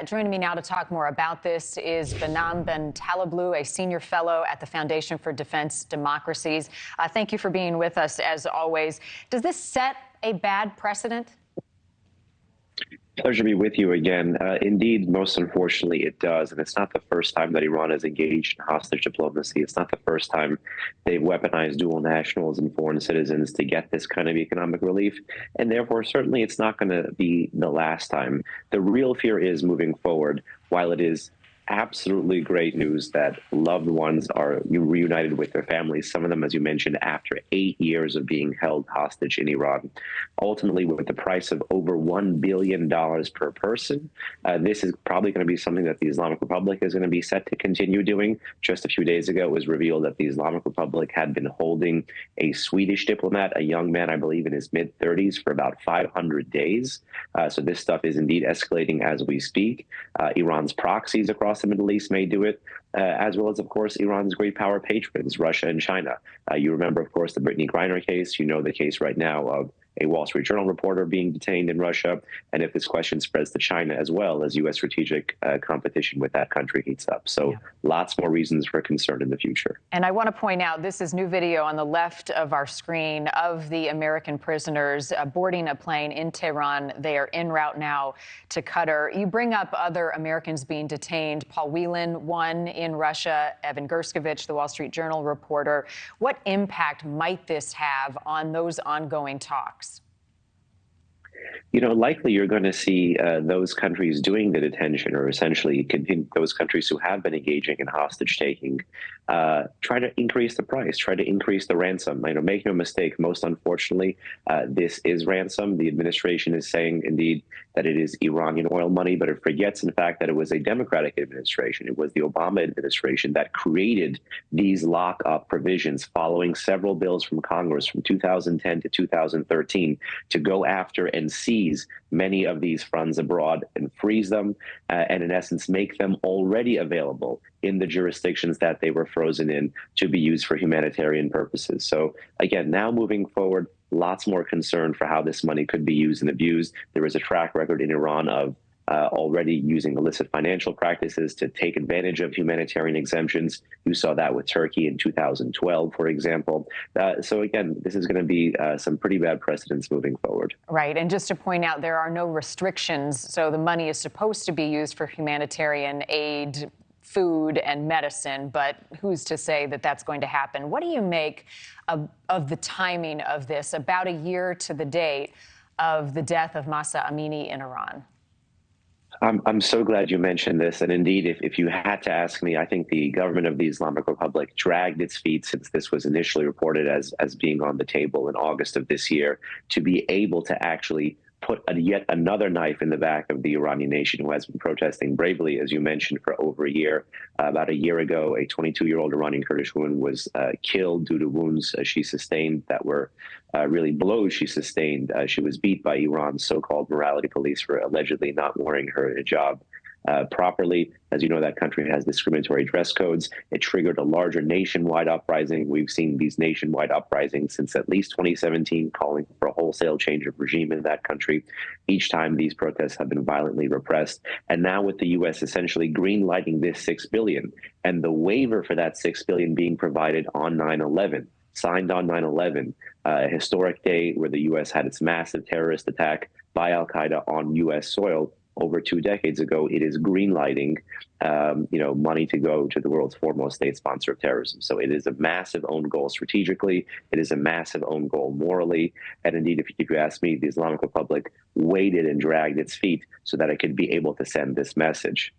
that. Joining me now to talk more about this is Behnam Ben Taleblu, a senior fellow at the Foundation for Defense Democracies. Thank you for being with us, as always. Does this set a bad precedent? Pleasure to be with you again. Indeed, most unfortunately, it does. And it's not the first time that Iran has engaged in hostage diplomacy. It's not the first time they've weaponized dual nationals and foreign citizens to get this kind of economic relief. And therefore, certainly, it's not going to be the last time. The real fear is moving forward, while it is absolutely great news that loved ones are reunited with their families, some of them, as you mentioned, after 8 years of being held hostage in Iran. Ultimately, with the price of over $1 billion per person, this is probably going to be something that the Islamic Republic is going to be set to continue doing. Just a few days ago, it was revealed that the Islamic Republic had been holding a Swedish diplomat, a young man, I believe, in his mid-30s, for about 500 days. So this stuff is indeed escalating as we speak. Iran's proxies across the Middle East may do it, as well as, of course, Iran's great power patrons, Russia and China. You remember, of course, the Brittany Griner case. You know the case right now of a Wall Street Journal reporter being detained in Russia. And if this question spreads to China as well, as U.S. strategic competition with that country heats up. So lots more reasons for concern in the future. And I want to point out, this is new video on the left of our screen of the American prisoners boarding a plane in Tehran. They are en route now to Qatar. You bring up other Americans being detained. Paul Whelan, one in Russia, Evan Gerskovich, the Wall Street Journal reporter. What impact might this have on those ongoing talks? You know, likely you're going to see those countries doing the detention, or essentially those countries who have been engaging in hostage taking, try to increase the price, try to increase the ransom. You know, make no mistake, most unfortunately, this is ransom. The administration is saying, indeed, that it is Iranian oil money, but it forgets, in fact, that it was a Democratic administration. It was the Obama administration that created these lockup provisions following several bills from Congress from 2010 to 2013 to go after and seize many of these funds abroad and freeze them, and in essence make them already available in the jurisdictions that they were frozen in to be used for humanitarian purposes. So again, now moving forward, lots more concern for how this money could be used and abused. There is a track record in Iran of already using illicit financial practices to take advantage of humanitarian exemptions. You saw that with Turkey in 2012, for example. So again, this is going to be some pretty bad precedents moving forward. Right. And just to point out, there are no restrictions. So the money is supposed to be used for humanitarian aid, food and medicine, but who's to say that that's going to happen? What do you make of the timing of this, about a year to the date of the death of Mahsa Amini in Iran? I'm so glad you mentioned this. And indeed, if you had to ask me, I think the government of the Islamic Republic dragged its feet since this was initially reported as being on the table in August of this year, to be able to actually put yet another knife in the back of the Iranian nation, who has been protesting bravely, as you mentioned, for over a year. About a year ago, a 22-year-old Iranian Kurdish woman was killed due to wounds she sustained that were really blows she sustained. She was beat by Iran's so-called morality police for allegedly not wearing her hijab properly. As you know, that country has discriminatory dress codes. It triggered a larger nationwide uprising. We've seen these nationwide uprisings since at least 2017, calling for a wholesale change of regime in that country. Each time these protests have been violently repressed. And now with the U.S. essentially green-lighting this $6 billion, and the waiver for that $6 billion being provided on 9/11, signed on 9/11, a historic day where the U.S. had its massive terrorist attack by al-Qaeda on U.S. soil over 2 decades ago. It is green-lighting, money to go to the world's foremost state sponsor of terrorism. So it is a massive own goal strategically. It is a massive own goal morally. And indeed, if you ask me, the Islamic Republic waited and dragged its feet so that it could be able to send this message.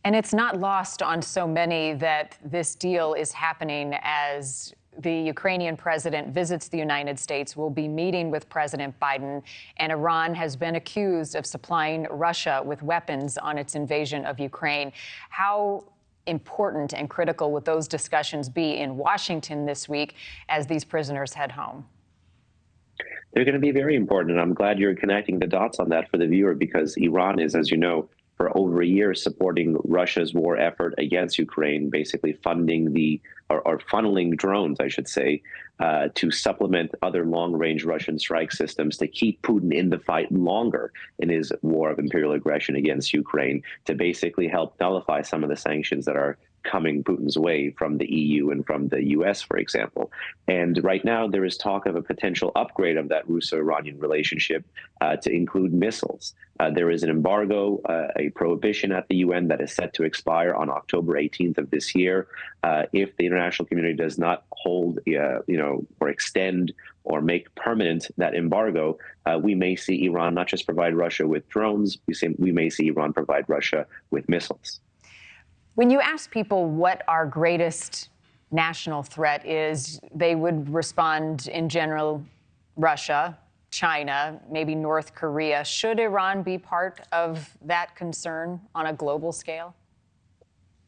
And it's not lost on so many that this deal is happening as the Ukrainian president visits the United States, will be meeting with President Biden, and Iran has been accused of supplying Russia with weapons on its invasion of Ukraine. How important and critical would those discussions be in Washington this week as these prisoners head home? They're going to be very important, and I'm glad you're connecting the dots on that for the viewer, because Iran is, as you know, for over a year supporting Russia's war effort against Ukraine, basically funding or funneling drones, I should say, to supplement other long-range Russian strike systems to keep Putin in the fight longer in his war of imperial aggression against Ukraine, to basically help nullify some of the sanctions that are coming Putin's way from the EU and from the US, for example. And right now, there is talk of a potential upgrade of that Russo-Iranian relationship to include missiles. There is an embargo, a prohibition at the UN that is set to expire on October 18th of this year. If the international community does not hold, or extend or make permanent that embargo, we may see Iran not just provide Russia with drones, we may see Iran provide Russia with missiles. When you ask people what our greatest national threat is, they would respond in general, Russia, China, maybe North Korea. Should Iran be part of that concern on a global scale?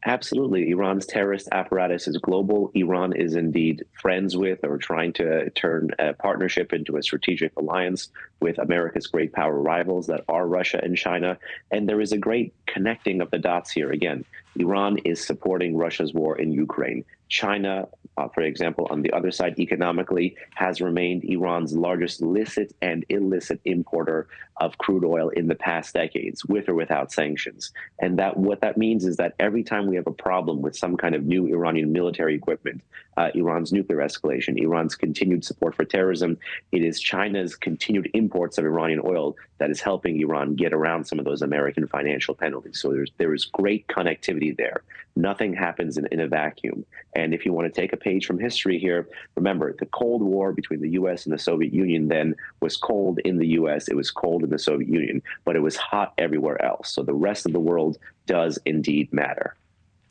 Absolutely. Iran's terrorist apparatus is global. Iran is indeed friends with, or trying to turn a partnership into a strategic alliance with America's great power rivals that are Russia and China. And there is a great connecting of the dots here. Again, Iran is supporting Russia's war in Ukraine. China, for example, on the other side, economically, has remained Iran's largest licit and illicit importer of crude oil in the past decades, with or without sanctions. And what that means is that every time we have a problem with some kind of new Iranian military equipment, Iran's nuclear escalation, Iran's continued support for terrorism, it is China's continued imports of Iranian oil that is helping Iran get around some of those American financial penalties. So there is great connectivity there. Nothing happens in a vacuum. And if you want to take a page from history here, remember, the Cold War between the U.S. and the Soviet Union then was cold in the U.S., it was cold in the Soviet Union, but it was hot everywhere else. So the rest of the world does indeed matter.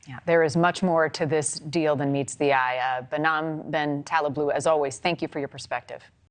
Yeah, there is much more to this deal than meets the eye. Behnam Ben Taleblu, as always, thank you for your perspective.